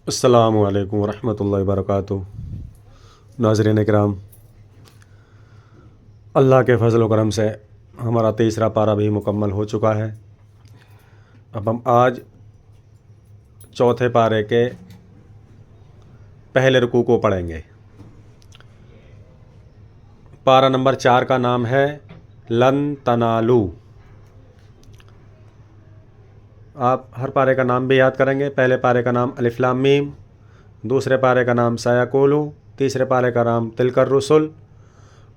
السلام علیکم ورحمۃ اللہ وبرکاتہ۔ ناظرین کرام، اللہ کے فضل و کرم سے ہمارا تیسرا پارہ بھی مکمل ہو چکا ہے۔ اب ہم آج چوتھے پارے کے پہلے رکوع کو پڑھیں گے۔ پارہ نمبر 4 کا نام ہے لن تنالو۔ آپ ہر پارے کا نام بھی یاد کریں گے۔ پہلے پارے کا نام الف لام میم، دوسرے پارے کا نام سیقولو، تیسرے پارے کا نام تلک الرسل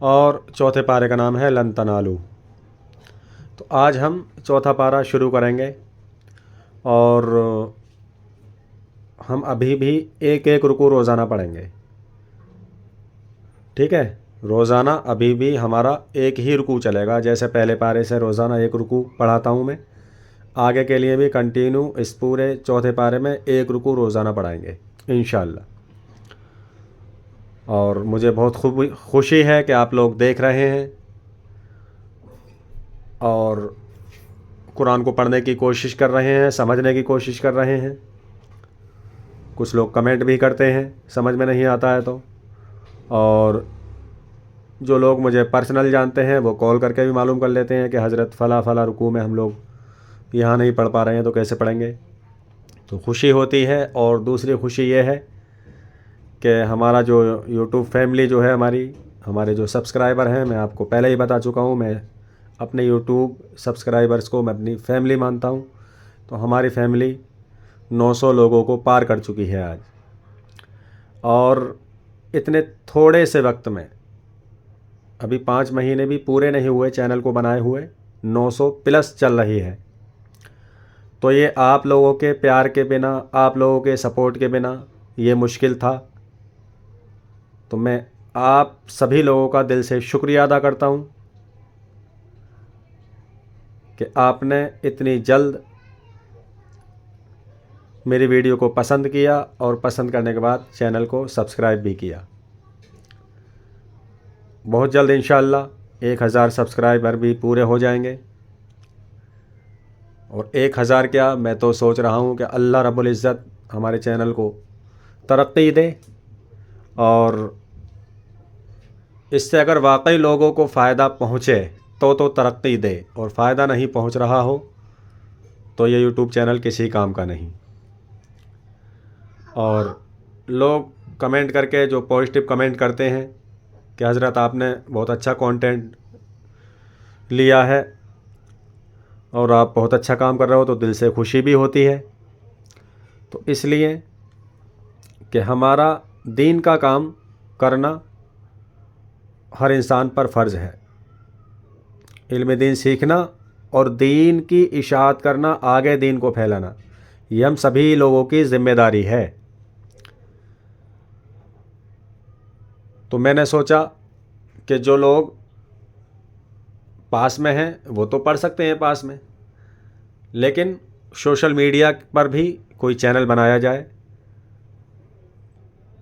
اور چوتھے پارے کا نام ہے لن تنالو۔ تو آج ہم چوتھا پارہ شروع کریں گے اور ہم ابھی بھی ایک ایک رکوع روزانہ پڑھیں گے، ٹھیک ہے؟ روزانہ ابھی بھی ہمارا ایک ہی رکوع چلے گا، جیسے پہلے پارے سے روزانہ ایک رکوع پڑھاتا ہوں میں، آگے کے لیے بھی کنٹینیو اس پورے چوتھے پارے میں ایک رکوع روزانہ پڑھائیں گے انشاءاللہ۔ اور مجھے بہت خوشی ہے کہ آپ لوگ دیکھ رہے ہیں اور قرآن کو پڑھنے کی کوشش کر رہے ہیں، سمجھنے کی کوشش کر رہے ہیں۔ کچھ لوگ کمنٹ بھی کرتے ہیں سمجھ میں نہیں آتا ہے تو، اور جو لوگ مجھے پرسنل جانتے ہیں وہ کال کر کے بھی معلوم کر لیتے ہیں کہ حضرت فلاں فلاں رکوع میں ہم لوگ یہاں نہیں پڑھ پا رہے ہیں تو کیسے پڑھیں گے۔ تو خوشی ہوتی ہے، اور دوسری خوشی یہ ہے کہ ہمارا جو یوٹیوب فیملی جو ہے ہمارے جو سبسکرائبر ہیں، میں آپ کو پہلے ہی بتا چکا ہوں، میں اپنے یوٹیوب سبسکرائبرز کو میں اپنی فیملی مانتا ہوں۔ تو ہماری فیملی 900 لوگوں کو پار کر چکی ہے آج، اور اتنے تھوڑے سے وقت میں، ابھی 5 مہینے بھی پورے نہیں ہوئے چینل کو بنائے ہوئے، 900 پلس چل رہی ہے۔ تو یہ آپ لوگوں کے پیار کے بنا، آپ لوگوں کے سپورٹ کے بنا یہ مشکل تھا۔ تو میں آپ سبھی لوگوں کا دل سے شکریہ ادا کرتا ہوں کہ آپ نے اتنی جلد میری ویڈیو کو پسند کیا، اور پسند کرنے کے بعد چینل کو سبسکرائب بھی کیا۔ بہت جلد انشاءاللہ 1000 سبسکرائبر بھی پورے ہو جائیں گے، اور 1000 کیا، میں تو سوچ رہا ہوں کہ اللہ رب العزت ہمارے چینل کو ترقی دے، اور اس سے اگر واقعی لوگوں کو فائدہ پہنچے تو ترقی دے، اور فائدہ نہیں پہنچ رہا ہو تو یہ یوٹیوب چینل کسی کام کا نہیں۔ اور لوگ کمنٹ کر کے جو پازیٹیو کمنٹ کرتے ہیں کہ حضرت آپ نے بہت اچھا کنٹینٹ لیا ہے اور آپ بہت اچھا کام کر رہے ہو، تو دل سے خوشی بھی ہوتی ہے۔ تو اس لیے کہ ہمارا دین کا کام کرنا ہر انسان پر فرض ہے، علم دین سیکھنا اور دین کی اشاعت کرنا، آگے دین کو پھیلانا، یہ ہم سبھی لوگوں کی ذمہ داری ہے۔ تو میں نے سوچا کہ جو لوگ پاس میں ہیں وہ تو پڑھ سکتے ہیں پاس میں، لیکن سوشل میڈیا پر بھی کوئی چینل بنایا جائے۔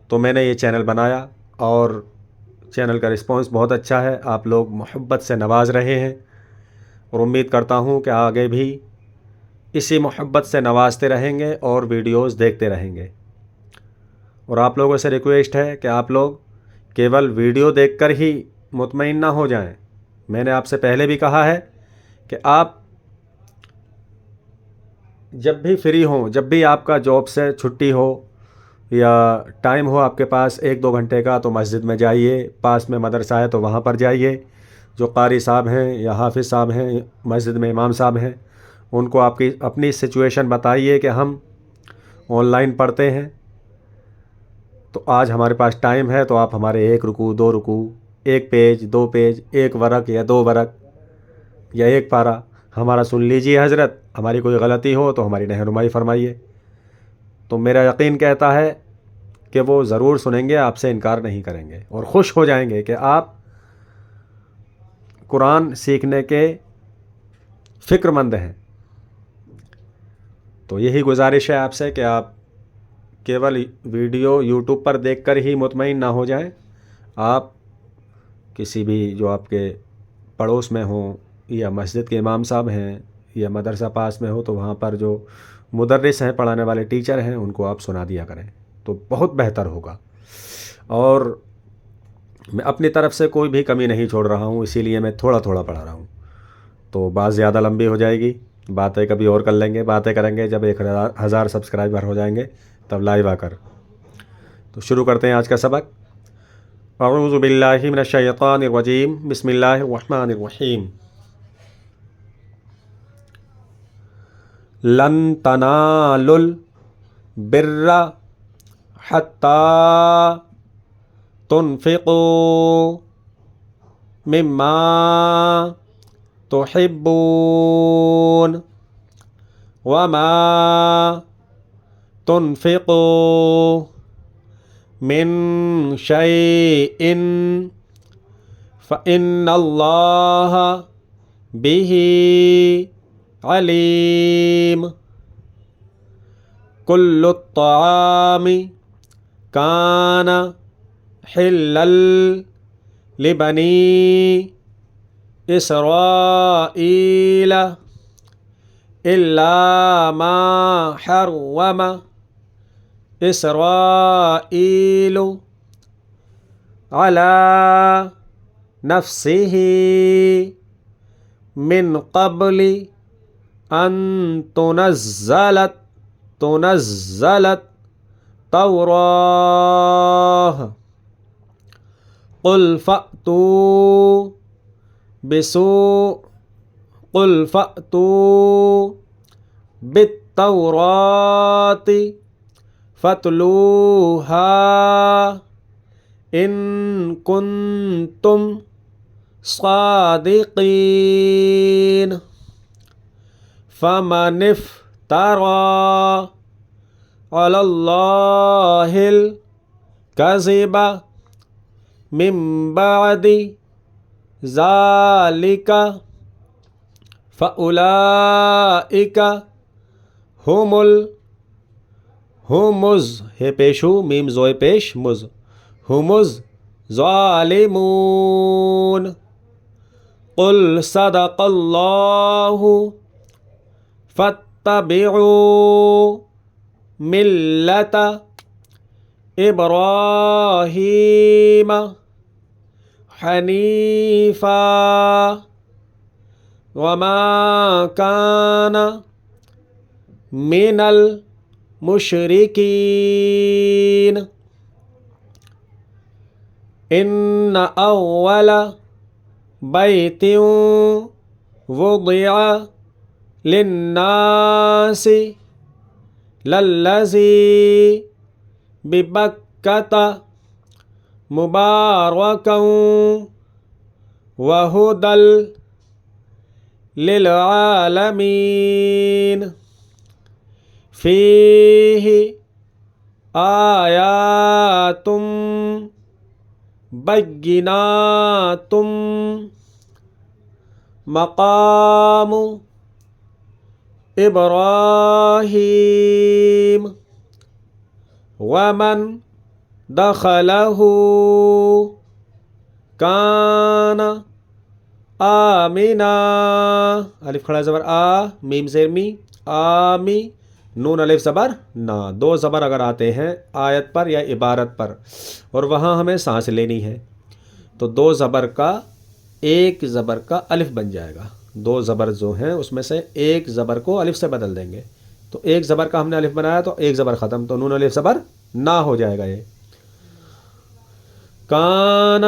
تو میں نے یہ چینل بنایا، اور چینل کا رسپانس بہت اچھا ہے، آپ لوگ محبت سے نواز رہے ہیں، اور امید کرتا ہوں کہ آگے بھی اسی محبت سے نوازتے رہیں گے اور ویڈیوز دیکھتے رہیں گے۔ اور آپ لوگوں سے ریکویسٹ ہے کہ آپ لوگ کیول ویڈیو دیکھ کر ہی مطمئن نہ ہو جائیں۔ میں نے آپ سے پہلے بھی کہا ہے کہ آپ جب بھی فری ہوں، جب بھی آپ کا جاب سے چھٹی ہو یا ٹائم ہو آپ کے پاس 1-2 گھنٹے کا، تو مسجد میں جائیے، پاس میں مدرسہ ہے تو وہاں پر جائیے، جو قاری صاحب ہیں یا حافظ صاحب ہیں، مسجد میں امام صاحب ہیں، ان کو آپ کی اپنی سچویشن بتائیے کہ ہم آن لائن پڑھتے ہیں، تو آج ہمارے پاس ٹائم ہے، تو آپ ہمارے 1 رکوع 2 رکوع، 1 پیج 2 پیج، 1 ورق یا 2 ورق یا 1 پارہ ہمارا سن لیجیے حضرت، ہماری کوئی غلطی ہو تو ہماری رہنمائی فرمائیے۔ تو میرا یقین کہتا ہے کہ وہ ضرور سنیں گے، آپ سے انکار نہیں کریں گے، اور خوش ہو جائیں گے کہ آپ قرآن سیکھنے کے فکر مند ہیں۔ تو یہی گزارش ہے آپ سے کہ آپ کیول ویڈیو یوٹیوب پر دیکھ کر ہی مطمئن نہ ہو جائیں، آپ کسی بھی جو آپ کے پڑوس میں ہوں، یا مسجد کے امام صاحب ہیں، یا مدرسہ پاس میں ہو، تو وہاں پر جو مدرس ہیں، پڑھانے والے ٹیچر ہیں، ان کو آپ سنا دیا کریں۔ تو بہت بہتر ہوگا. اور میں اپنی طرف سے کوئی بھی کمی نہیں چھوڑ رہا ہوں، اسی لیے میں تھوڑا تھوڑا پڑھا رہا ہوں. تو بات زیادہ لمبی ہو جائے گی، باتیں کبھی اور کر لیں گے، باتیں کریں گے جب 1000 سبسکرائبر ہو جائیں گے تب لائیو آ کر. تو شروع کرتے ہیں آج کا سبق. اعوذ باللہ من الشیطان الرجیم، بسم اللہ الرحمن الرحیم. لن تنالوا البر حتی تنفقوا مما تحبون وما تنفقوا من شيء فإن الله به عليم. كل الطعام كان حلا لبني إسرائيل إلا ما حرم إسرائيل على نفسه من قبل أن تنزلت توراة. قل فأتوا بالتوراة فاتلوها إن كنتم صادقين. فمن افترى على الله الكذب من بعد ذلك فأولئك ہے پیشو میم زوئے پیش مز هم الظالمون. قل صدق اللہ فاتبعوا ملت ابراہیم حنیفا وما كان من المشرکین. ان اول بیت وضع للناس للذی ببکۃ مبارکا وہدی للعالمین. فیہ آیات بینات مقام ابراہیم ومن دخلہ کان آمنا. الف کھڑا زبر آ، میم زیر می، آمی، نون الف زبر نا. دو زبر اگر آتے ہیں آیت پر یا عبارت پر اور وہاں ہمیں سانس لینی ہے تو دو زبر کا ایک زبر کا الف بن جائے گا. دو زبر جو ہیں اس میں سے ایک زبر کو الف سے بدل دیں گے. تو ایک زبر کا ہم نے الف بنایا تو ایک زبر ختم، تو نون الف زبر نہ ہو جائے گا. یہ کان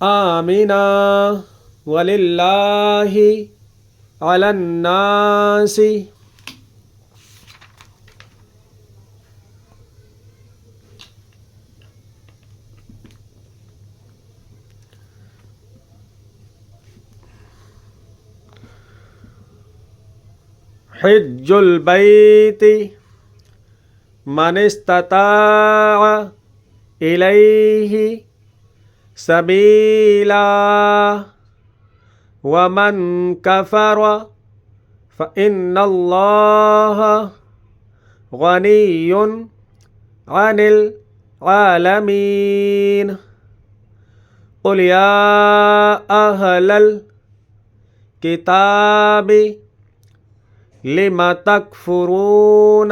آمنا وللہ علی الناس حج البیت من استطاع الیہ سبیلا ومن کفر فإن اللہ غنی عن العالمین. قل یا اہل الکتاب لم تکفرون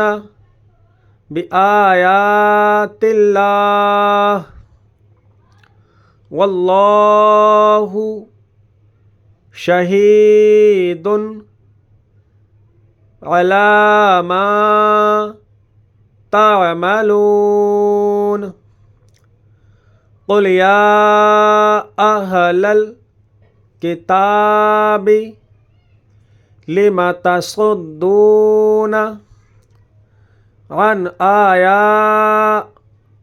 بِآيَاتِ اللَّهِ وَاللَّهُ شَهِيدٌ عَلَى مَا تَعْمَلُونَ قُلْ يَا أَهْلَ الْكِتَابِ لِمَ تَصُدُّونَ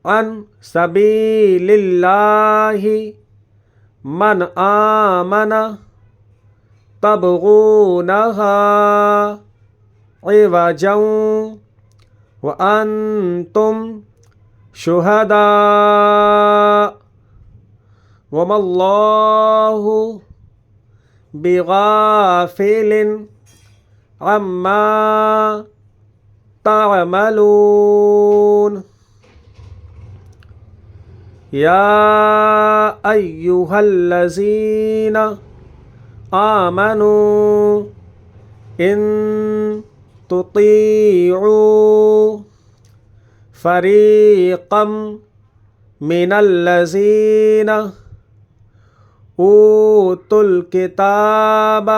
عن سبيل الله من آمن تبغونها عوجا وأنتم شهداء وما الله بغافل عما تعملون يا أيها الذين آمنوا إن تطيعوا فريقا من الذين أوتوا الكتاب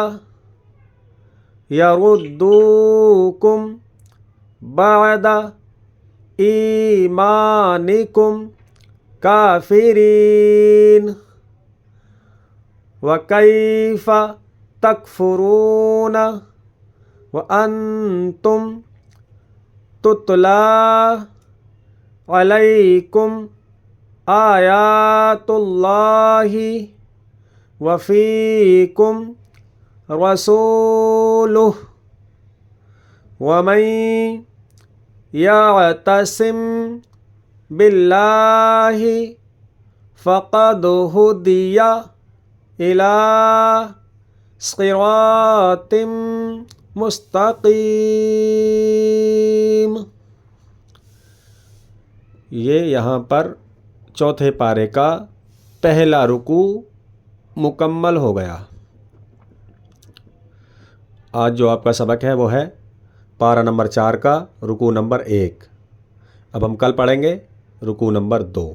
يردوكم بعد إيمانكم كافرين وكيف تكفرون وأنتم تتلى عليكم آيات الله وفيكم رسوله ومن يعتصم بالله فقد هدي إلى صراط مستقیم۔ یہ یہاں پر چوتھے پارے کا پہلا رکوع مکمل ہو گیا۔ آج جو آپ کا سبق ہے وہ ہے پارہ نمبر 4 کا رکوع نمبر 1۔ اب ہم کل پڑھیں گے رکوع نمبر 2۔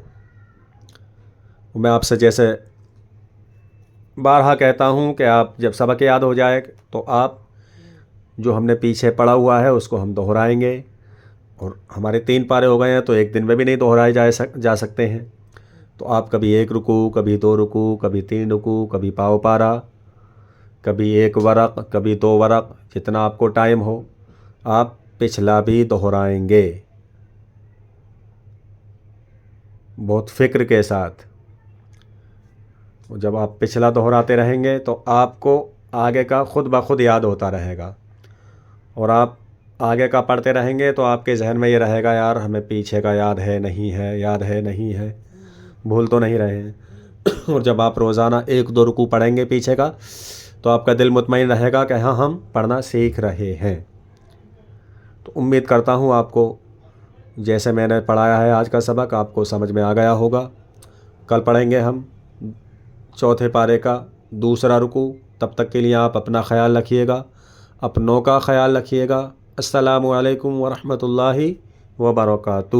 میں آپ سے جیسے بارہا کہتا ہوں کہ آپ جب سبق یاد ہو جائے تو آپ جو ہم نے پیچھے پڑھا ہوا ہے اس کو ہم دہرائیں گے، اور ہمارے 3 پارے ہو گئے ہیں تو ایک دن میں بھی نہیں دہرائے جا سکتے ہیں، تو آپ کبھی 1 رکوع، کبھی 2 رکوع، کبھی 3 رکوع، کبھی پاؤ پارہ، کبھی 1 ورق، کبھی 2 ورق، جتنا آپ کو ٹائم ہو آپ پچھلا بھی دہرائیں گے بہت فکر کے ساتھ۔ جب آپ پچھلا دہراتے رہیں گے تو آپ کو آگے کا خود بخود یاد ہوتا رہے گا، اور آپ آگے کا پڑھتے رہیں گے تو آپ کے ذہن میں یہ رہے گا یار ہمیں پیچھے کا یاد ہے نہیں ہے، یاد ہے نہیں ہے، بھول تو نہیں رہے ہیں۔ اور جب آپ روزانہ 1-2 رکوع پڑھیں گے پیچھے کا تو آپ کا دل مطمئن رہے گا کہ ہاں ہم پڑھنا سیکھ رہے ہیں۔ تو امید کرتا ہوں آپ کو جیسے میں نے پڑھایا ہے آج کا سبق آپ کو سمجھ میں آ گیا ہوگا۔ کل پڑھیں گے ہم چوتھے پارے کا 2 رکوع۔ تب تک کے لیے آپ اپنا خیال رکھیے گا، اپنوں کا خیال رکھیے گا۔ السلام علیکم ورحمۃ اللہ وبرکاتہ۔